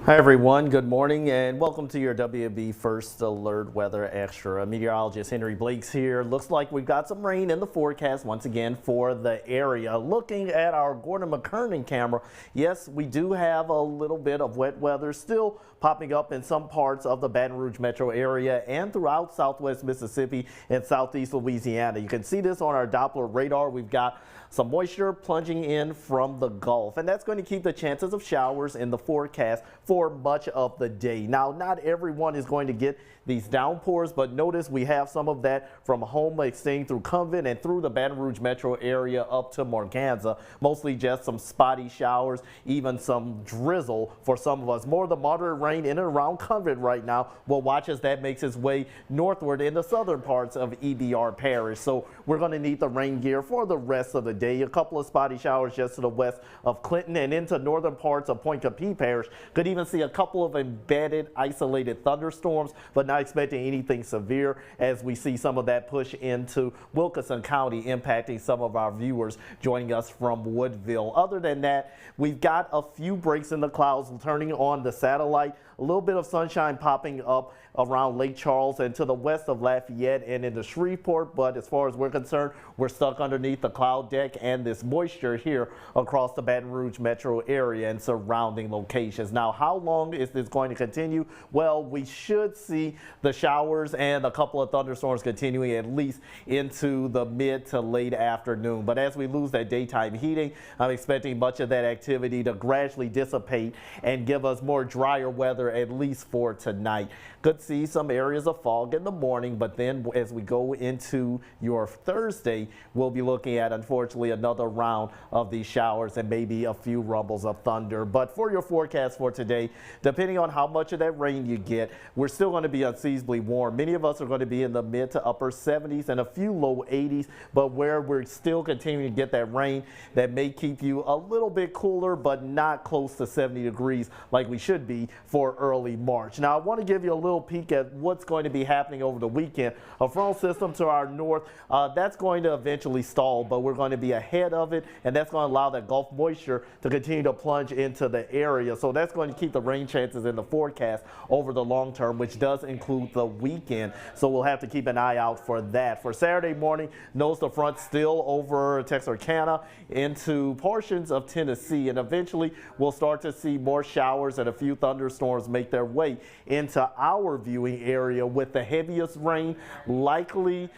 Hi everyone, good morning and welcome to your WB First Alert Weather Extra. Meteorologist Henry Blakes here. Looks like we've got some rain in the forecast once again for the area. Looking at our Gordon McKernan camera, yes, we do have a little bit of wet weather still popping up in some parts of the Baton Rouge metro area and throughout southwest Mississippi and southeast Louisiana. You can see this on our Doppler radar. We've got some moisture plunging in from the Gulf, and that's going to keep the chances of showers in the forecast for much of the day. Now, not everyone is going to get these downpours, but notice we have some of that from home extending through Convent and through the Baton Rouge metro area up to Morganza. Mostly just some spotty showers, even some drizzle for some of us. More of the moderate rain in and around Convent right now. We'll watch as that makes its way northward in the southern parts of EBR Parish. So we're going to need the rain gear for the rest of the day. A couple of spotty showers just to the west of Clinton and into northern parts of Point Capee Parish. Could even see a couple of embedded isolated thunderstorms, but not expecting anything severe as we see some of that push into Wilkinson County, impacting some of our viewers joining us from Woodville. Other than that, we've got a few breaks in the clouds turning on the satellite. A little bit of sunshine popping up around Lake Charles and to the west of Lafayette and into Shreveport, but as far as we're concerned, we're stuck underneath the cloud deck and this moisture here across the Baton Rouge metro area and surrounding locations. Now, how long is this going to continue? Well, we should see the showers and a couple of thunderstorms continuing at least into the mid to late afternoon. But as we lose that daytime heating, I'm expecting much of that activity to gradually dissipate and give us more drier weather at least for tonight. Could see some areas of fog in the morning, but then as we go into your Thursday, we'll be looking at, unfortunately, another round of these showers and maybe a few rumbles of thunder. But for your forecast for today, depending on how much of that rain you get, we're still going to be unseasonably warm. Many of us are going to be in the mid to upper 70s and a few low 80s, but where we're still continuing to get that rain, that may keep you a little bit cooler, but not close to 70 degrees like we should be for early March. Now, I want to give you a little peek at what's going to be happening over the weekend. A frontal system to our north, that's going to eventually stall, but we're going to be ahead of it, and that's going to allow that Gulf moisture to continue to plunge into the area. So that's going to keep the rain chances in the forecast over the long term, which does include the weekend. So we'll have to keep an eye out for that. For Saturday morning, notice the front still over Texarkana into portions of Tennessee, and eventually we'll start to see more showers and a few thunderstorms make their way into our viewing area, with the heaviest rain likely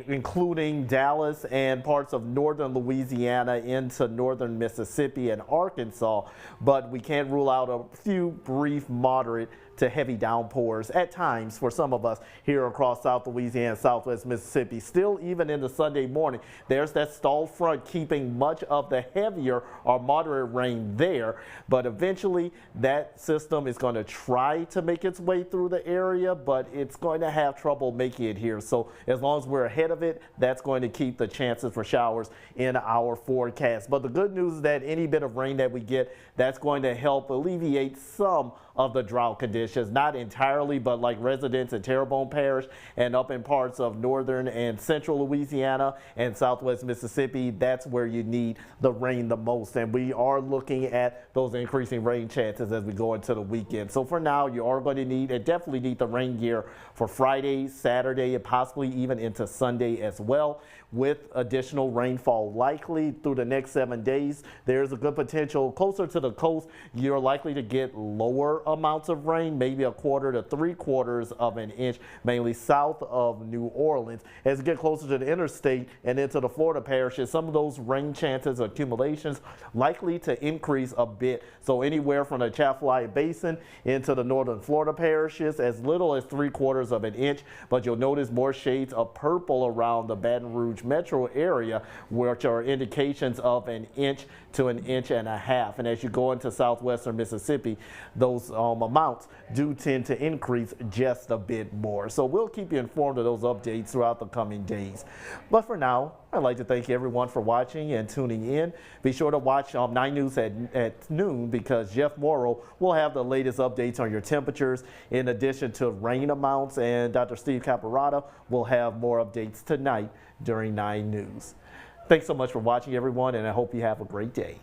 including Dallas and parts of northern Louisiana into northern Mississippi and Arkansas, but we can't rule out a few brief moderate to heavy downpours at times for some of us here across South Louisiana and Southwest Mississippi. Still, even in the Sunday morning, there's that stalled front keeping much of the heavier or moderate rain there, but eventually that system is going to try to make its way through the area, but it's going to have trouble making it here. So as long as we're ahead of it, that's going to keep the chances for showers in our forecast. But the good news is that any bit of rain that we get, that's going to help alleviate some of the drought conditions, not entirely, but like residents in Terrebonne Parish and up in parts of northern and central Louisiana and southwest Mississippi, that's where you need the rain the most. And we are looking at those increasing rain chances as we go into the weekend. So for now, you are going to need and definitely need the rain gear for Friday, Saturday, and possibly even into Sunday as well. With additional rainfall likely through the next 7 days, there's a good potential closer to the coast. You're likely to get lower amounts of rain, maybe 1/4 to 3/4 of an inch, mainly south of New Orleans. As you get closer to the interstate and into the Florida parishes, some of those rain chances, accumulations, likely to increase a bit. So anywhere from the Atchafalaya Basin into the northern Florida parishes, as little as 3/4 of an inch, but you'll notice more shades of purple around the Baton Rouge metro area, which are indications of 1 inch to 1.5 inches. And as you go into southwestern Mississippi, those amounts do tend to increase just a bit more. So we'll keep you informed of those updates throughout the coming days. But for now, I'd like to thank everyone for watching and tuning in. Be sure to watch 9 News at noon, because Jeff Morrow will have the latest updates on your temperatures in addition to rain amounts, and Dr. Steve Caparata will have more updates tonight during 9 News. Thanks so much for watching, everyone, and I hope you have a great day.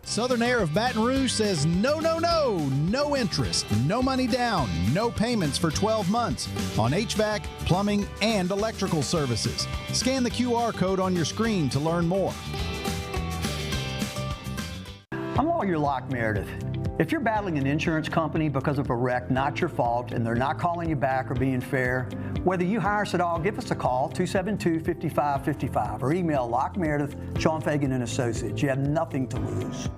Southern Air of Baton Rouge says no, no, no, no interest, no money down, no payments for 12 months on HVAC, plumbing, and electrical services. Scan the QR code on your screen to learn more. I'm Lawyer Locke Meredith. If you're battling an insurance company because of a wreck not your fault and they're not calling you back or being fair, whether you hire us at all, give us a call, 272-5555, or email Locke Meredith, Sean Fagan and Associates. You have nothing to lose.